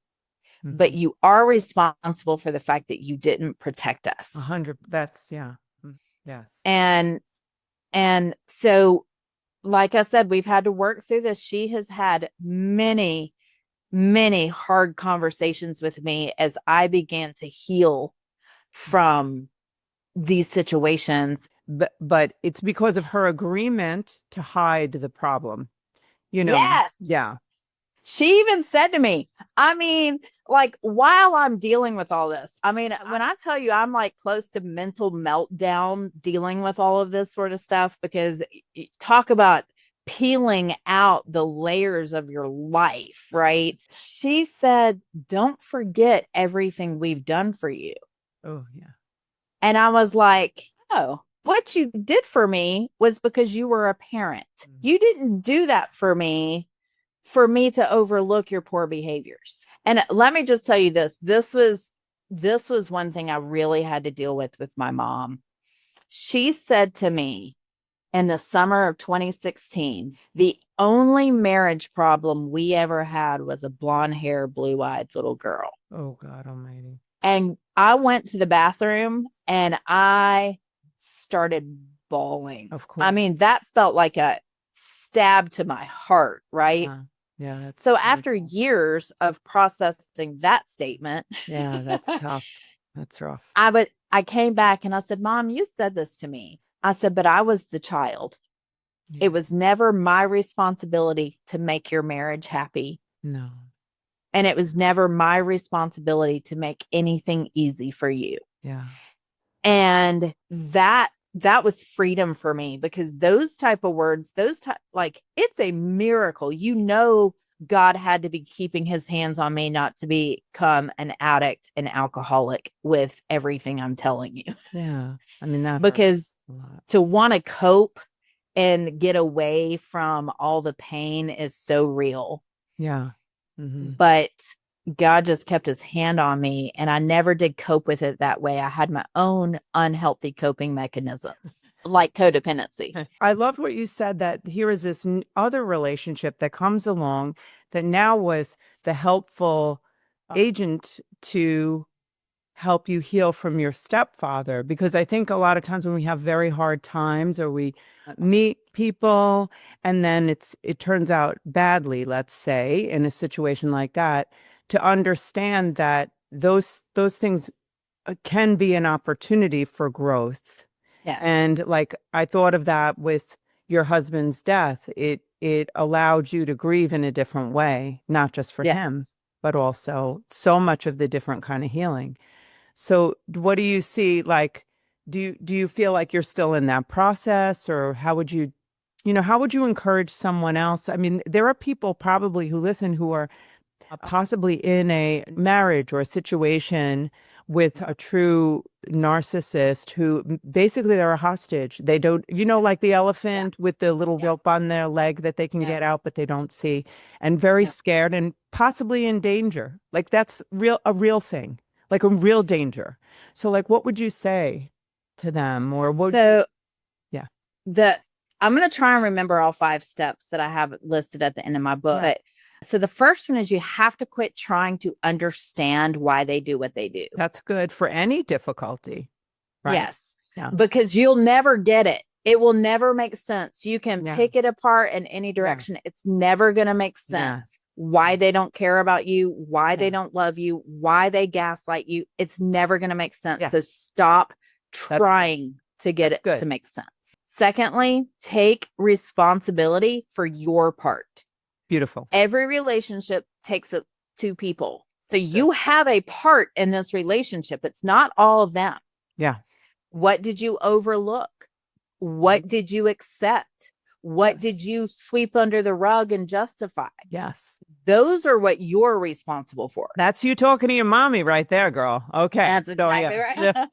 but you are responsible for the fact that you didn't protect us. 100. That's yes. And so, like I said, we've had to work through this. She has had many, many hard conversations with me as I began to heal from these situations. But it's because of her agreement to hide the problem. Yes. Yeah. She even said to me, I mean, like, while I'm dealing with all this, I mean, when I tell you I'm like close to mental meltdown dealing with all of this sort of stuff, because talk about peeling out the layers of your life, right? She said, don't forget everything we've done for you. Oh, yeah. And I was like, oh, what you did for me was because you were a parent. You didn't do that for me to overlook your poor behaviors. And let me just tell you this. This was one thing I really had to deal with my mom. She said to me in the summer of 2016, the only marriage problem we ever had was a blonde hair, blue-eyed little girl. Oh, God almighty. And I went to the bathroom and I started bawling. Of course. I mean, that felt like a stab to my heart, right? Yeah. So after years of processing that statement, that's tough. That's rough. I came back and I said, Mom, you said this to me. I said, but I was the child. Yeah. It was never my responsibility to make your marriage happy. No. And it was never my responsibility to make anything easy for you. Yeah. And that was freedom for me, because those type of words, like, it's a miracle. God had to be keeping his hands on me not to become an addict and alcoholic with everything I'm telling you. Yeah. I mean, that because to want to cope and get away from all the pain is so real. Yeah. Mm-hmm. But God just kept his hand on me, and I never did cope with it that way. I had my own unhealthy coping mechanisms, like codependency. I loved what you said, that here is this other relationship that comes along that now was the helpful agent to help you heal from your stepfather. Because I think a lot of times when we have very hard times, or we meet people and then it turns out badly, let's say, in a situation like that, to understand that those things can be an opportunity for growth. Yes. And like, I thought of that with your husband's death. It allowed you to grieve in a different way, not just for Yes. him, but also so much of the different kind of healing. So what do you see? Like, do you feel like you're still in that process, or how would you encourage someone else? I mean, there are people probably who listen who are possibly in a marriage or a situation with a true narcissist who basically they're a hostage. They don't, like the elephant with the little rope on their leg that they can get out, but they don't see, and very scared and possibly in danger. Like that's a real thing, like a real danger. So like, what would you say to them, or what? So yeah, I'm going to try and remember all 5 steps that I have listed at the end of my book. Yeah. So the first one is you have to quit trying to understand why they do what they do. That's good for any difficulty. Right? Yes. Yeah. Because you'll never get it. It will never make sense. You can pick it apart in any direction. It's never going to make sense. Why they don't care about you, why they don't love you, why they gaslight you. It's never going to make sense. So stop trying to get it to make sense. Secondly, take responsibility for your part. Beautiful. Every relationship takes 2 people. So you have a part in this relationship. It's not all of them. Yeah. What did you overlook? What did you accept? What did you sweep under the rug and justify? Yes. Those are what you're responsible for. That's you talking to your mommy right there, girl. Okay. That's exactly right.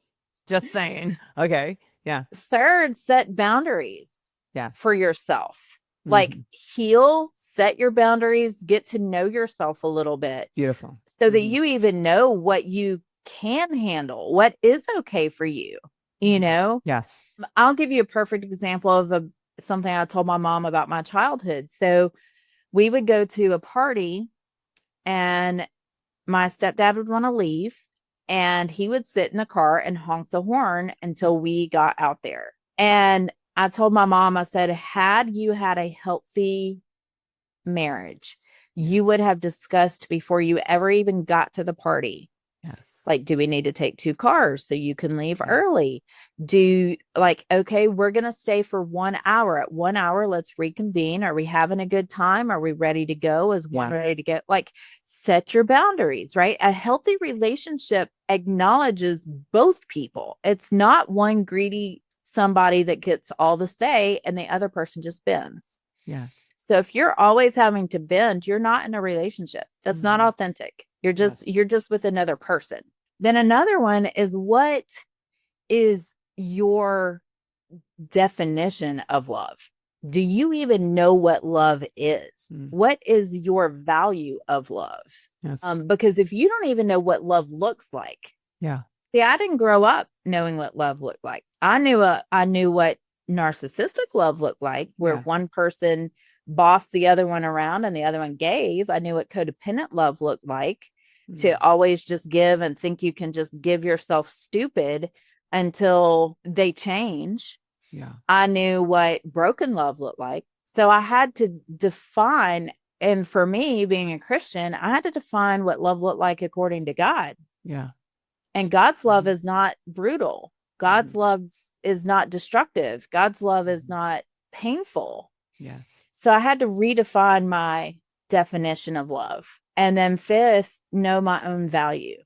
Just saying. Okay. Yeah. Third, set boundaries for yourself. Like heal, set your boundaries, get to know yourself a little bit. Beautiful. So that you even know what you can handle, what is okay for you, Yes. I'll give you a perfect example of something I told my mom about my childhood. So we would go to a party and my stepdad would want to leave and he would sit in the car and honk the horn until we got out there. And I told my mom, I said, had you had a healthy marriage, you would have discussed before you ever even got to the party. Yes. Like, do we need to take 2 cars so you can leave early? Okay, we're going to stay for 1 hour. At 1 hour, let's reconvene. Are we having a good time? Are we ready to go? Is one ready to go? Like, set your boundaries, right? A healthy relationship acknowledges both people. It's not one greedy somebody that gets all the say and the other person just bends. Yes. So if you're always having to bend, you're not in a relationship. That's not authentic. You're just with another person. Then another one is, what is your definition of love? Do you even know what love is? What is your value of love? Yes. Because if you don't even know what love looks like. Yeah. See, I didn't grow up knowing what love looked like. I knew what narcissistic love looked like, where one person bossed the other one around and the other one gave. I knew what codependent love looked like, to always just give and think you can just give yourself stupid until they change. Yeah. I knew what broken love looked like. So I had to define, and for me, being a Christian, I had to define what love looked like according to God. Yeah. And God's love is not brutal. God's love is not destructive. God's love is not painful. Yes. So I had to redefine my definition of love. And then 5th, know my own value.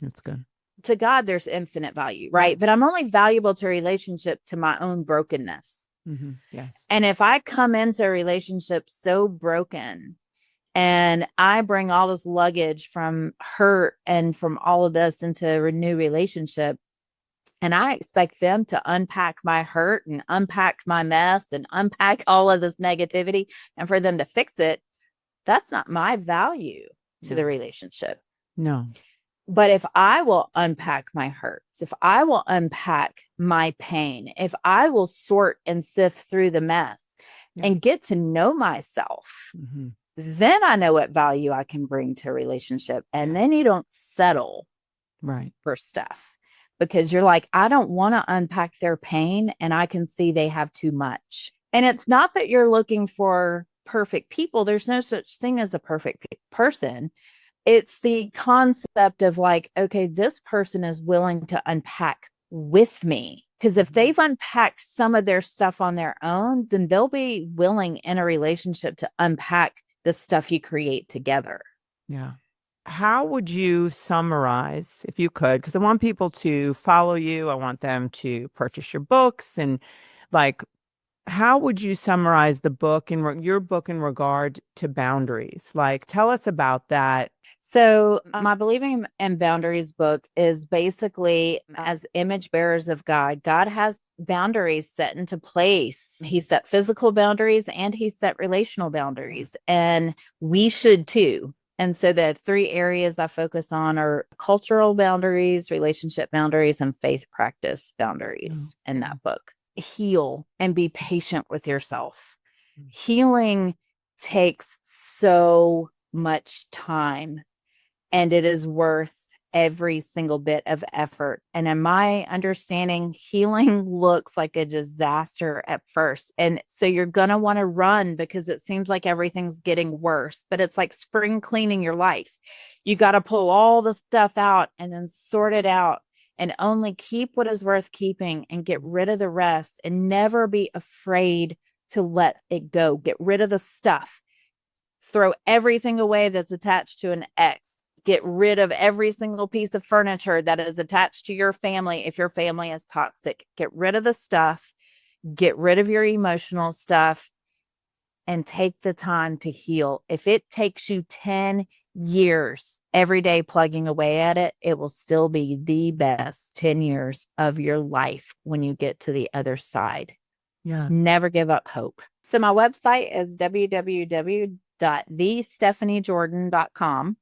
That's good. To God, there's infinite value, right? But I'm only valuable to a relationship to my own brokenness. Yes. And if I come into a relationship so broken and I bring all this luggage from hurt and from all of this into a new relationship, and I expect them to unpack my hurt and unpack my mess and unpack all of this negativity and for them to fix it, that's not my value. to the relationship. No. But if I will unpack my hurts, if I will unpack my pain, if I will sort and sift through the mess and get to know myself, then I know what value I can bring to a relationship. And then you don't settle for stuff because you're like, I don't want to unpack their pain, and I can see they have too much. And it's not that you're looking for perfect people. There's no such thing as a perfect person. It's the concept of like, okay, this person is willing to unpack with me. Because if they've unpacked some of their stuff on their own, then they'll be willing in a relationship to unpack the stuff you create together. Yeah. How would you summarize, if you could, because I want people to follow you. I want them to purchase your books. And like, how would you summarize the book in your book in regard to boundaries? Like, tell us about that. So my Believing in Boundaries book is basically, as image bearers of God, God has boundaries set into place. He set physical boundaries and he set relational boundaries, and we should too. And so the 3 areas I focus on are cultural boundaries, relationship boundaries, and faith practice boundaries in that book. Heal and be patient with yourself. Healing takes so much time, and it is worth every single bit of effort. And in my understanding, healing looks like a disaster at first. And so you're going to want to run because it seems like everything's getting worse, but it's like spring cleaning your life. You got to pull all the stuff out and then sort it out, and only keep what is worth keeping and get rid of the rest, and never be afraid to let it go. Get rid of the stuff. Throw everything away that's attached to an ex. Get rid of every single piece of furniture that is attached to your family if your family is toxic. Get rid of the stuff. Get rid of your emotional stuff and take the time to heal. If it takes you 10 years every day plugging away at it, it will still be the best 10 years of your life when you get to the other side. Yeah. Never give up hope. So my website is www.thestephaniejordan.com.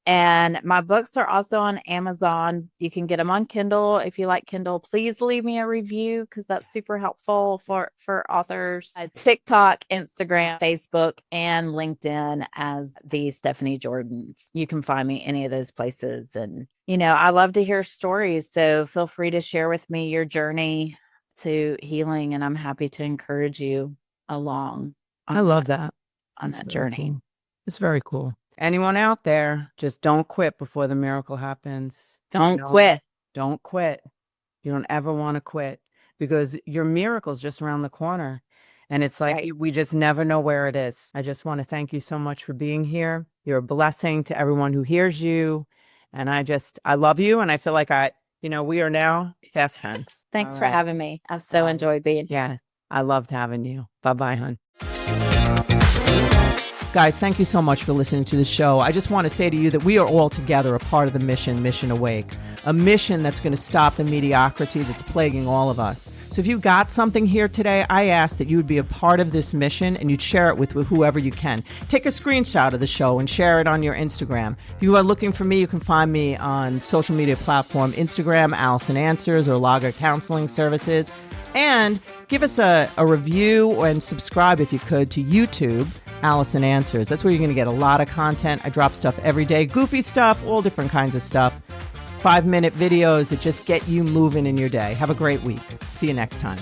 And my books are also on Amazon. You can get them on Kindle. If you like Kindle, please leave me a review because that's super helpful for authors. TikTok, Instagram, Facebook, and LinkedIn as The Stephanie Jordans. You can find me any of those places. And, you know, I love to hear stories. So feel free to share with me your journey to healing. And I'm happy to encourage you along. I love that. On that journey. Cool. It's very cool. Anyone out there, just don't quit before the miracle happens. Don't quit. Don't quit. You don't ever want to quit because your miracle's just around the corner. And it's like, we just never know where it is. I just want to thank you so much for being here. You're a blessing to everyone who hears you. And I love you. And I feel like we are now fast friends. Thanks for having me. I've so enjoyed being here. Yeah, I loved having you. Bye-bye, hon. Guys, thank you so much for listening to the show. I just want to say to you that we are all together a part of the Mission Awake, a mission that's going to stop the mediocrity that's plaguing all of us. So if you got something here today, I ask that you would be a part of this mission and you'd share it with whoever you can. Take a screenshot of the show and share it on your Instagram. If you are looking for me, you can find me on social media platform Instagram, Alison Answers, or Lager Counseling Services. And give us a review and subscribe if you could to YouTube, Alison Answers. That's where you're going to get a lot of content. I drop stuff every day, goofy stuff, all different kinds of stuff. 5-minute videos that just get you moving in your day. Have a great week. See you next time.